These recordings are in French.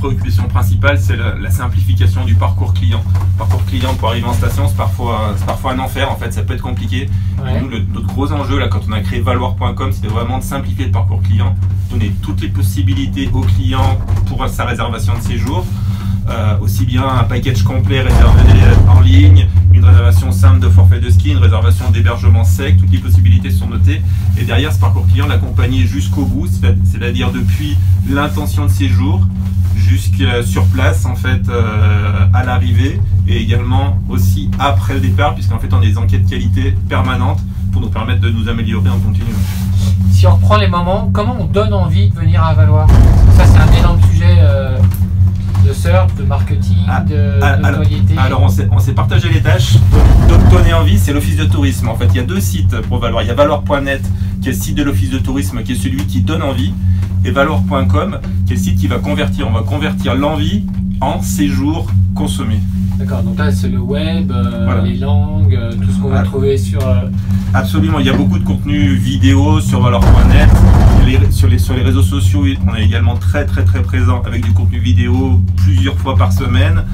préoccupation principale, c'est la simplification du parcours client. Le parcours client pour arriver en station, c'est parfois un enfer, en fait, ça peut être compliqué. Ouais. Et nous, notre gros enjeu, là, quand on a créé Valoir.com, c'était vraiment de simplifier le parcours client, donner toutes les possibilités au client pour sa réservation de séjour. Aussi bien un package complet réservé en ligne, une réservation simple de forfait de ski, une réservation d'hébergement sec, toutes les possibilités sont notées. Et derrière ce parcours client, l'accompagner jusqu'au bout, c'est-à-dire depuis l'intention de séjour jusqu'à sur place en fait à l'arrivée, et également aussi après le départ, puisqu'en fait on a des enquêtes qualité permanentes pour nous permettre de nous améliorer en continu. Si on reprend les moments, comment on donne envie de venir à Valoir? Ça c'est un énorme sujet de surf, de marketing, de notoriété. Alors on s'est partagé les tâches. Donner envie, c'est l'office de tourisme. En fait, il y a deux sites pour Valoir. Il y a Valoir.net, qui est le site de l'office de tourisme, qui est celui qui donne envie, et Valoir.com, qui est le site qui va convertir. On va convertir l'envie en séjour consommé. D'accord, donc là c'est le web, voilà. Les langues, tout ce qu'on va trouver sur... Absolument, il y a beaucoup de contenu vidéo sur Valoir.net. Sur les réseaux sociaux, on est également très présent avec du contenu vidéo plusieurs fois par semaine.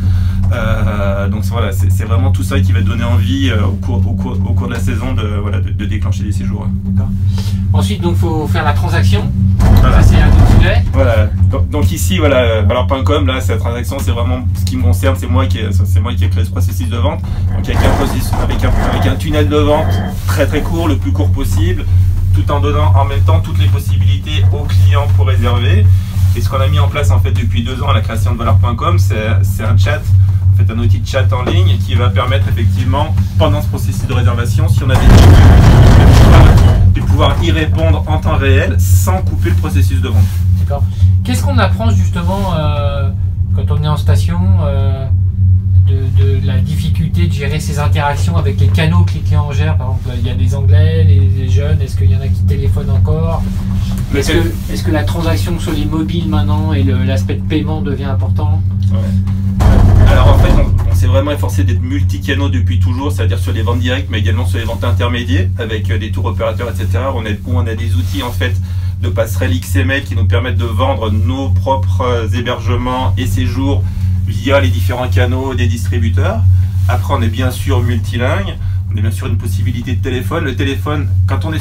Donc voilà, c'est vraiment tout ça qui va donner envie au cours de la saison de déclencher des séjours. Ensuite, donc faut faire la transaction. Voilà. Ça c'est un autre sujet. Voilà. Donc ici, voilà, Valoir.com, là, cette transaction, c'est vraiment ce qui me concerne. C'est moi qui ai créé ce processus de vente. Donc avec un processus, avec un tunnel de vente très court, le plus court possible, tout en donnant en même temps toutes les possibilités aux clients pour réserver. Et ce qu'on a mis en place en fait depuis 2 ans à la création de Valoir.com, c'est un chat, en fait un outil de chat en ligne qui va permettre effectivement, pendant ce processus de réservation, si on a des questions, de pouvoir y répondre en temps réel sans couper le processus de vente. D'accord. Qu'est-ce qu'on apprend justement quand on est en station de la difficulté de gérer ces interactions avec les canaux que les clients gèrent? Par exemple, il y a des Anglais, les jeunes, est-ce qu'il y en a qui téléphonent encore? Est-ce que la transaction sur les mobiles maintenant et l'aspect de paiement devient important? Ouais. Alors en fait, on s'est vraiment efforcé d'être multi-canaux depuis toujours, c'est-à-dire sur les ventes directes, mais également sur les ventes intermédiaires avec des tours opérateurs, etc. Où on a des outils en fait de passerelle XML qui nous permettent de vendre nos propres hébergements et séjours via les différents canaux des distributeurs. Après, on est bien sûr multilingue, on est bien sûr une possibilité de téléphone. Le téléphone, quand on est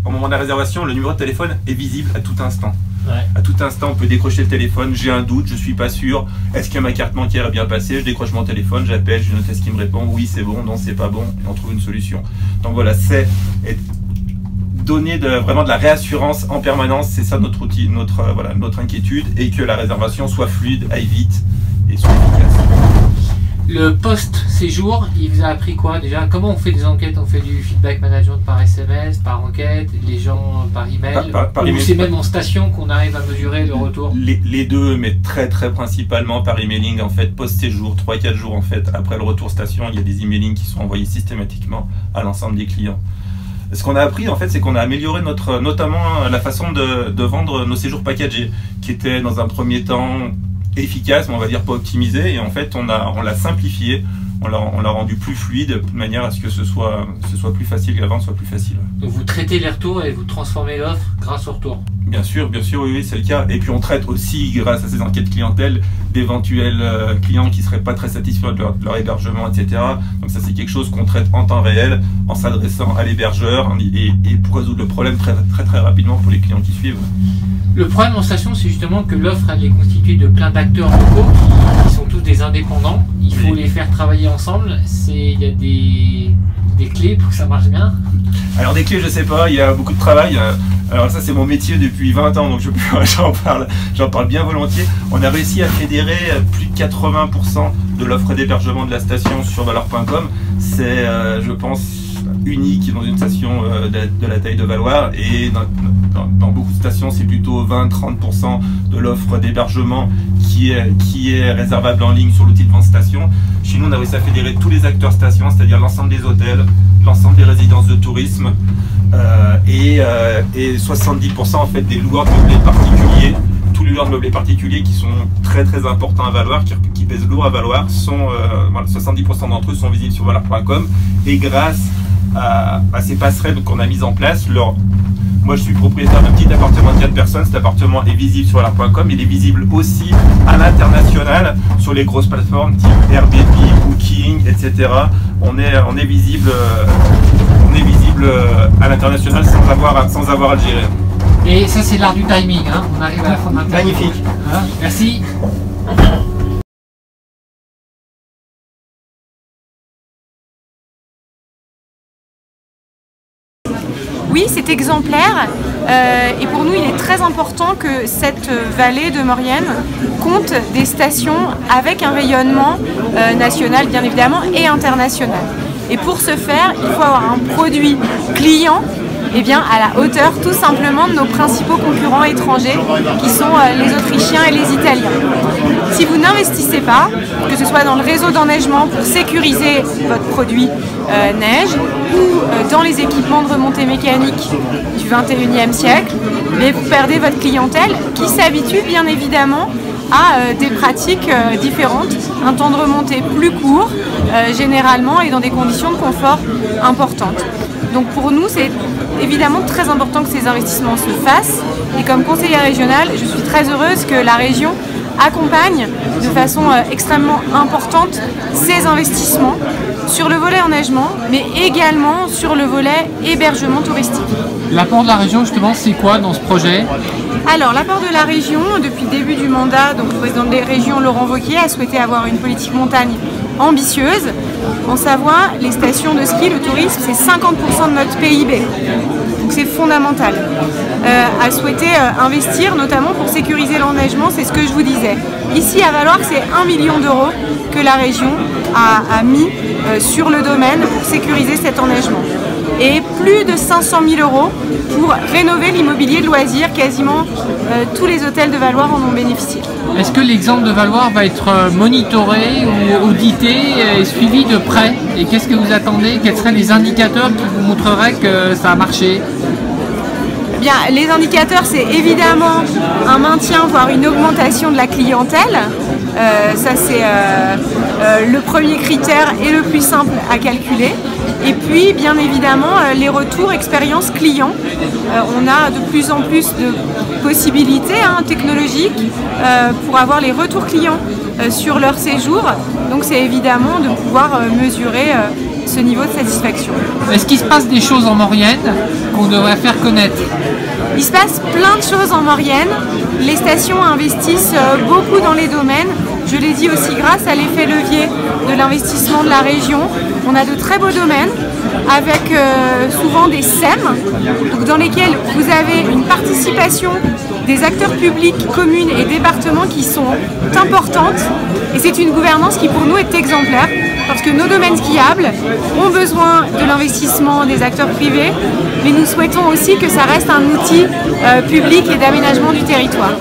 au moment de la réservation, le numéro de téléphone est visible à tout instant. Ouais. À tout instant, on peut décrocher le téléphone. J'ai un doute, je suis pas sûr. Est-ce que ma carte bancaire est bien passée? Je décroche mon téléphone, j'appelle, je note ce qui me répond. Oui, c'est bon, non, c'est pas bon. Et on trouve une solution. Donc voilà, c'est donner vraiment de la réassurance en permanence. C'est ça notre outil, notre inquiétude, et que la réservation soit fluide, aille vite et soit efficace. Le post-séjour, il vous a appris quoi déjà? Comment on fait des enquêtes? On fait du feedback management par SMS, par enquête, les gens par email, ou c'est même en station qu'on arrive à mesurer le retour? Les deux, mais très principalement par emailing en fait, post-séjour, 3-4 jours en fait, après le retour station, il y a des emailings qui sont envoyés systématiquement à l'ensemble des clients. Ce qu'on a appris en fait, c'est qu'on a amélioré notamment la façon de vendre nos séjours packagés, qui était dans un premier temps efficace, mais on va dire pas optimisé, et en fait on l'a simplifié, on l'a rendu plus fluide, de manière à ce que ce soit plus facile, que la vente soit plus facile. Donc vous traitez les retours et vous transformez l'offre grâce aux retours? Bien sûr, oui, c'est le cas. Et puis on traite aussi, grâce à ces enquêtes clientèle, d'éventuels clients qui ne seraient pas très satisfaits de leur hébergement, etc. Donc ça, c'est quelque chose qu'on traite en temps réel, en s'adressant à l'hébergeur, et pour résoudre le problème très rapidement pour les clients qui suivent. Le problème en station, c'est justement que l'offre, elle est constituée de plein d'acteurs locaux qui sont tous des indépendants. Il faut les faire travailler ensemble. Il y a des clés pour que ça marche bien? Alors des clés, je sais pas, il y a beaucoup de travail. Alors ça, c'est mon métier depuis 20 ans, donc j'en parle bien volontiers. On a réussi à fédérer plus de 80% de l'offre d'hébergement de la station sur Valoir.com. C'est, je pense, unique dans une station de la taille de Valoir, et dans beaucoup de stations, c'est plutôt 20-30% de l'offre d'hébergement qui est réservable en ligne sur l'outil de vente station. Chez nous, on a réussi à fédérer tous les acteurs station, c'est-à-dire l'ensemble des hôtels, l'ensemble des résidences de tourisme, et 70% en fait des loueurs de meublés particuliers. Tous les loueurs de meublés particuliers qui sont très importants à Valoir, qui pèsent lourd à Valoir, 70% d'entre eux sont visibles sur Valoir.com, et grâce à ces passerelles qu'on a mises en place, Moi, je suis propriétaire d'un petit appartement de 4 personnes. Cet appartement est visible sur l'art.com. Il est visible aussi à l'international sur les grosses plateformes type Airbnb, Booking, etc. On est visible à l'international sans avoir à le gérer. Et ça, c'est l'art du timing. Hein. On arrive à la fin de l'interview. Magnifique. Hein, merci. Oui, c'est exemplaire et pour nous il est très important que cette vallée de Maurienne compte des stations avec un rayonnement national bien évidemment et international. Et pour ce faire, il faut avoir un produit client à la hauteur tout simplement de nos principaux concurrents étrangers qui sont les Autrichiens et les Italiens. Si vous n'investissez pas, que ce soit dans le réseau d'enneigement pour sécuriser votre produit neige ou dans les équipements de remontée mécanique du 21e siècle, mais vous perdez votre clientèle qui s'habitue bien évidemment à des pratiques différentes, un temps de remontée plus court généralement et dans des conditions de confort importantes. Donc pour nous, c'est évidemment très important que ces investissements se fassent et comme conseillère régionale, je suis très heureuse que la région accompagne de façon extrêmement importante ces investissements sur le volet enneigement, mais également sur le volet hébergement touristique. L'apport de la région, justement, c'est quoi dans ce projet? Alors, l'apport de la région, depuis le début du mandat, donc le président des régions, Laurent Wauquiez, a souhaité avoir une politique montagne ambitieuse. En Savoie, les stations de ski, le tourisme, c'est 50% de notre PIB. Donc c'est fondamental. A souhaité investir notamment pour sécuriser l'enneigement, c'est ce que je vous disais. Ici à Valloires, c'est 1 million d'euros que la région a mis sur le domaine pour sécuriser cet enneigement. Et plus de 500 000 euros pour rénover l'immobilier de loisirs. Quasiment tous les hôtels de Valloires en ont bénéficié. Est-ce que l'exemple de Valloires va être monitoré ou audité et suivi de près? Et qu'est-ce que vous attendez? Quels seraient les indicateurs qui vous montreraient que ça a marché? Bien, les indicateurs, c'est évidemment un maintien, voire une augmentation de la clientèle. Ça, c'est le premier critère et le plus simple à calculer. Et puis, bien évidemment, les retours expérience client. On a de plus en plus de possibilités technologiques pour avoir les retours clients sur leur séjour. Donc, c'est évidemment de pouvoir mesurer ce niveau de satisfaction. Est-ce qu'il se passe des choses en Maurienne qu'on devrait faire connaître? Il se passe plein de choses en Maurienne. Les stations investissent beaucoup dans les domaines. Je l'ai dit aussi grâce à l'effet levier de l'investissement de la région. On a de très beaux domaines avec souvent des SEM, donc dans lesquels vous avez une participation des acteurs publics, communes et départements qui sont importantes. Et c'est une gouvernance qui pour nous est exemplaire parce que nos domaines skiables ont besoin de l'investissement des acteurs privés, mais nous souhaitons aussi que ça reste un outil public et d'aménagement du territoire.